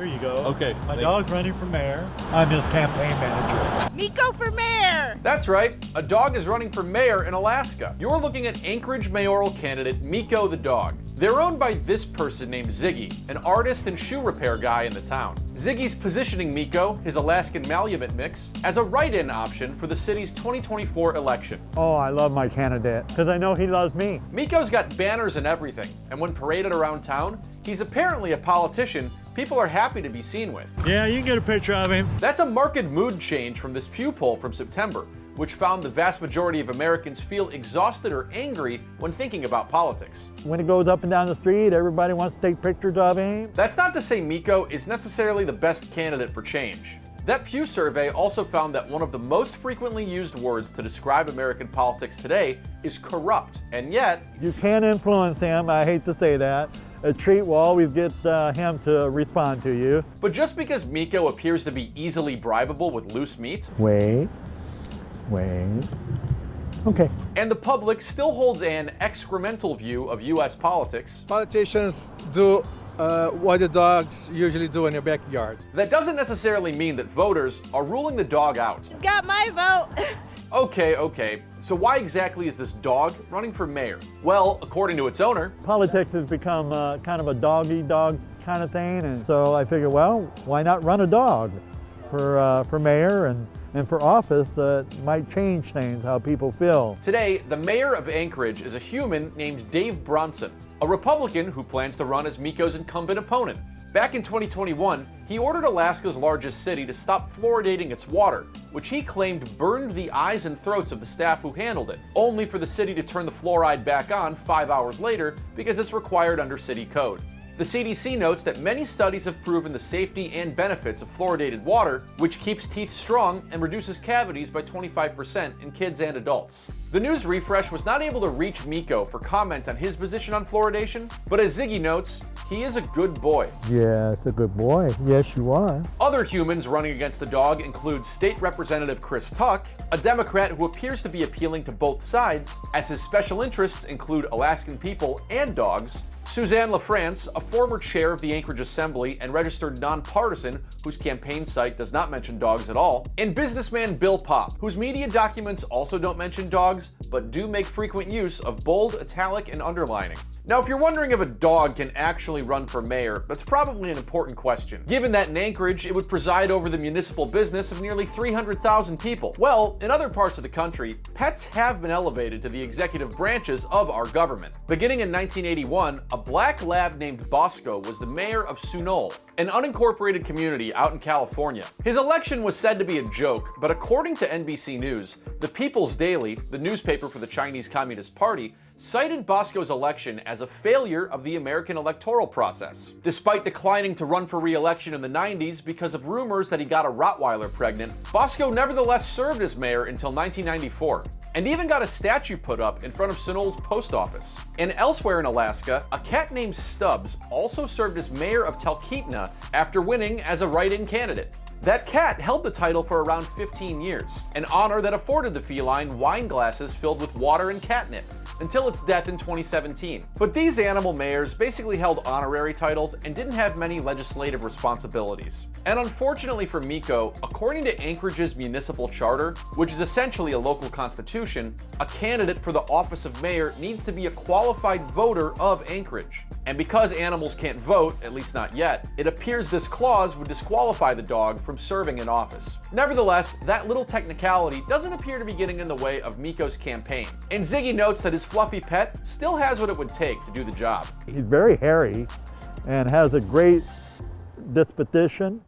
There you go. Okay. My dog's running for mayor. I'm his campaign manager. Meiko for mayor! That's right, a dog is running for mayor in Alaska. You're looking at Anchorage mayoral candidate Meiko the dog. They're owned by this person named Ziggy, an artist and shoe repair guy in the town. Ziggy's positioning Meiko, his Alaskan Malamute mix, as a write-in option for the city's 2024 election. Oh, I love my candidate because I know he loves me. Meiko's got banners and everything, and when paraded around town, he's apparently a politician people are happy to be seen with. Yeah, you can get a picture of him. That's a marked mood change from this Pew poll from September, which found the vast majority of Americans feel exhausted or angry when thinking about politics. When he goes up and down the street, everybody wants to take pictures of him. That's not to say Meiko is necessarily the best candidate for change. That Pew survey also found that one of the most frequently used words to describe American politics today is corrupt, and yet... You can't influence him, I hate to say that. A treat will always get him to respond to you. But just because Meiko appears to be easily bribable with loose meat... Wait. Okay. And the public still holds an excremental view of U.S. politics. Politicians do what the dogs usually do in their backyard. That doesn't necessarily mean that voters are ruling the dog out. He's got my vote. Okay. So why exactly is this dog running for mayor? Well, according to its owner, Politics has become kind of a dog-eat-dog kind of thing, and so I figured, well, why not run a dog for mayor and for office? Might change things, how people feel. today, the mayor of Anchorage is a human named Dave Bronson, a Republican who plans to run as Meiko's incumbent opponent. Back in 2021, he ordered Alaska's largest city to stop fluoridating its water, which he claimed burned the eyes and throats of the staff who handled it, only for the city to turn the fluoride back on 5 hours later because it's required under city code. The CDC notes that many studies have proven the safety and benefits of fluoridated water, which keeps teeth strong and reduces cavities by 25% in kids and adults. The news refresh was not able to reach Meiko for comment on his position on fluoridation, but as Ziggy notes, he is a good boy. Yes, a good boy. Yes, you are. Other humans running against the dog include State Representative Chris Tuck, a Democrat who appears to be appealing to both sides, as his special interests include Alaskan people and dogs, Suzanne LaFrance, a former chair of the Anchorage Assembly and registered nonpartisan whose campaign site does not mention dogs at all, and businessman Bill Popp, whose media documents also don't mention dogs, but do make frequent use of bold, italic, and underlining. Now, if you're wondering if a dog can actually run for mayor, that's probably an important question, given that in Anchorage it would preside over the municipal business of nearly 300,000 people. Well, in other parts of the country, pets have been elevated to the executive branches of our government. Beginning in 1981, a black lab named Bosco was the mayor of Sunol, an unincorporated community out in California. His election was said to be a joke, but according to NBC News, the People's Daily, the newspaper for the Chinese Communist Party, cited Bosco's election as a failure of the American electoral process. Despite declining to run for re-election in the 90s because of rumors that he got a Rottweiler pregnant, Bosco nevertheless served as mayor until 1994, and even got a statue put up in front of Sunol's post office. And elsewhere in Alaska, a cat named Stubbs also served as mayor of Talkeetna after winning as a write-in candidate. That cat held the title for around 15 years, an honor that afforded the feline wine glasses filled with water and catnip, until its death in 2017. But these animal mayors basically held honorary titles and didn't have many legislative responsibilities. And unfortunately for Meiko, according to Anchorage's municipal charter, which is essentially a local constitution, a candidate for the office of mayor needs to be a qualified voter of Anchorage. And because animals can't vote, at least not yet, it appears this clause would disqualify the dog from serving in office. Nevertheless, that little technicality doesn't appear to be getting in the way of Meiko's campaign. And Ziggy notes that his fluffy pet still has what it would take to do the job. He's very hairy and has a great disposition.